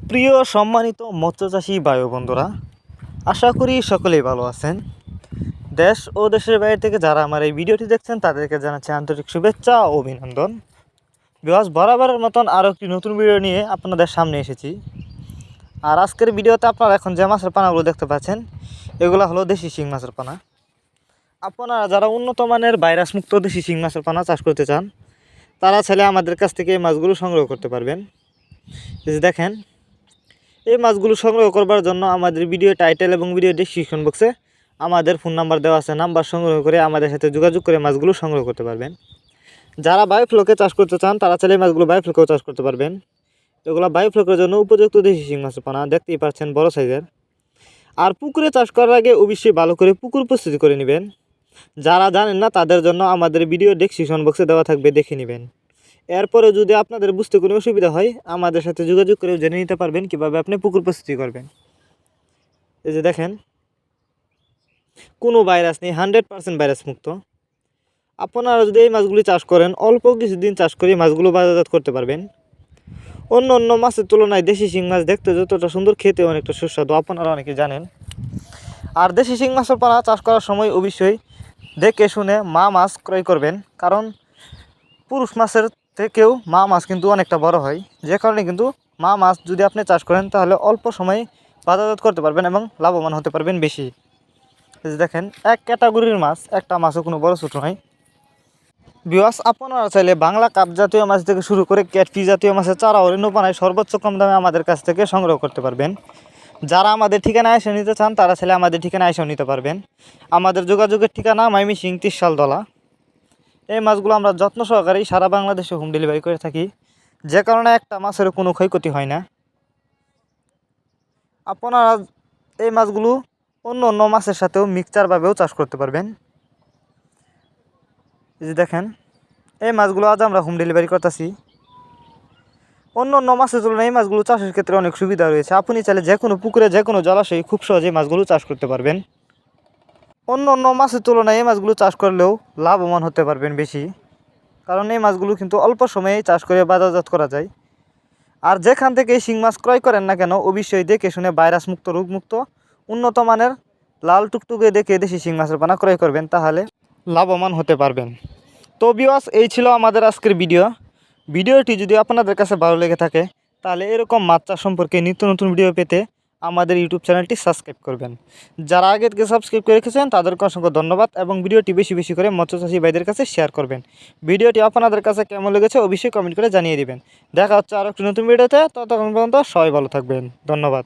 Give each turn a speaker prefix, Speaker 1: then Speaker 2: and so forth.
Speaker 1: প্রিয় সম্মানিত মৎস্যচাষী ভাই ও বন্ধুরা, আশা করি সকলেই ভালো আছেন। দেশ ও দেশের বাইরে থেকে যারা আমার এই ভিডিওটি দেখছেন তাদেরকে জানাচ্ছি আন্তরিক শুভেচ্ছা ও অভিনন্দন। বিকজ বরাবরের মতন আরও একটি নতুন ভিডিও নিয়ে আপনাদের সামনে এসেছি। আর আজকের ভিডিওতে আপনারা এখন যে মাছের পানাগুলো দেখতে পাচ্ছেন এগুলো হলো দেশি শিং মাছের পানা। আপনারা যারা উন্নত মানের ভাইরাস মুক্ত দেশি শিং মাছের পানা চাষ করতে চান তারা চাইলে আমাদের কাছ থেকে এই মাছগুলো সংগ্রহ করতে পারবেন। এই যে দেখেন, এই মাছগুলো সংগ্রহ করবার জন্য আমাদের ভিডিও টাইটেল এবং ভিডিও ডেসক্রিপশন বক্সে আমাদের ফোন নাম্বার দেওয়া আছে। নাম্বার সংগ্রহ করে আমাদের সাথে যোগাযোগ করে মাছগুলো সংগ্রহ করতে পারবেন। যারা বায়োফ্লোকে চাষ করতে চান তারা চাইলে মাছগুলো বায়োফ্লোকেও চাষ করতে পারবেন। এগুলো বায়োফ্লোকের জন্য উপযুক্ত দেশি শিং মাছের পানা, দেখতেই পাচ্ছেন বড় সাইজের। আর পুকুরে চাষ করার আগে অবশ্যই ভালো করে পুকুর প্রস্তুতি করে নেবেন। যারা জানেন না তাদের জন্য আমাদের ভিডিও ডেসক্রিপশন বক্সে দেওয়া থাকবে, দেখে নেবেন। এরপরে যদি আপনাদের বুঝতে কোনো অসুবিধা হয় আমাদের সাথে যোগাযোগ করে জেনে নিতে পারবেন কীভাবে আপনি পুকুর প্রস্তুতি করবেন। এই যে দেখেন, কোনো ভাইরাস নেই, 100% ভাইরাস মুক্ত। আপনারা যদি এই মাছগুলি চাষ করেন অল্প কিছুদিন চাষ করে মাছগুলো বাজারজাত করতে পারবেন। অন্য অন্য মাছের তুলনায় দেশি শিং মাছ দেখতে যতটা সুন্দর, খেতে অনেকটা সুস্বাদু, আপনারা অনেকে জানেন। আর দেশি শিং মাছের পানা চাষ করার সময় অবশ্যই দেখে শুনে মা মাছ ক্রয় করবেন, কারণ পুরুষ মাছের থেকেও মা মাছ কিন্তু অনেকটা বড় হয়। যে কারণে কিন্তু মা মাছ যদি আপনি চাষ করেন তাহলে অল্প সময়ে বাজারজাত করতে পারবেন এবং লাভবান হতে পারবেন বেশি। দেখেন, এক ক্যাটাগরির মাছ, একটা মাছও কোনো বড় ছোটো নয়। ভিউয়ার্স, আপনারা চাইলে বাংলা কাপ জাতীয় মাছ থেকে শুরু করে ক্যাটফি জাতীয় মাছের চারা ও রেণুপানায় সর্বোচ্চ কম দামে আমাদের কাছ থেকে সংগ্রহ করতে পারবেন। যারা আমাদের ঠিকানায় এসে নিতে চান তারা চাইলে আমাদের ঠিকানায় এসেও নিতে পারবেন। আমাদের যোগাযোগের ঠিকানা ময়মনসিংহ 30 শালতলা। এই মাছগুলো আমরা যত্ন সহকারেই সারা বাংলাদেশে হোম ডেলিভারি করে থাকি, যে কারণে একটা মাছের কোনো ক্ষয়ক্ষতি হয় না। আপনারা এই মাছগুলো অন্য অন্য মাছের সাথেও মিক্সচারভাবেও চাষ করতে পারবেন। এই যে দেখেন, এই মাছগুলো আজ আমরা হোম ডেলিভারি করতেছি। অন্য অন্য মাছের তুলনায় এই মাছগুলো চাষের ক্ষেত্রে অনেক সুবিধা রয়েছে। আপনি চাইলে যে কোনো পুকুরে যে কোনো জলাশয়ে খুব সহজেই মাছগুলো চাষ করতে পারবেন। অন্য অন্য মাছের তুলনায় এই মাছগুলো চাষ করলেও লাভবান হতে পারবেন বেশি, কারণ এই মাছগুলো কিন্তু অল্প সময়েই চাষ করে বাজারজাত করা যায়। আর যেখান থেকে এই শিং মাছ ক্রয় করেন না কেন অবশ্যই দেখে শুনে ভাইরাস মুক্ত, রোগমুক্ত, উন্নত মানের লাল টুকটুকে দেখে দেশি শিং মাছের পানা ক্রয় করবেন, তাহলে লাভবান হতে পারবেন। তো ভিউয়ার্স, এই ছিল আমাদের আজকের ভিডিওটি যদি আপনাদের কাছে ভালো লেগে থাকে তাহলে এরকম মাছ চাষ সম্পর্কে নিত্য নতুন ভিডিও পেতে আমাদের ইউটিউব চ্যানেলটি সাবস্ক্রাইব করবেন। যারা আগে থেকে সাবস্ক্রাইব করে রেখেছেন তাদেরকে অসংখ্য ধন্যবাদ, এবং ভিডিওটি বেশি বেশি করে মৎস্যচাষী ভাইদের কাছে শেয়ার করবেন। ভিডিওটি আপনাদের কাছে কেমন লেগেছে অবশ্যই কমেন্ট করে জানিয়ে দিবেন। দেখা হচ্ছে আরও একটি নতুন ভিডিওতে, ততক্ষণ পর্যন্ত সবাই ভালো থাকবেন। ধন্যবাদ।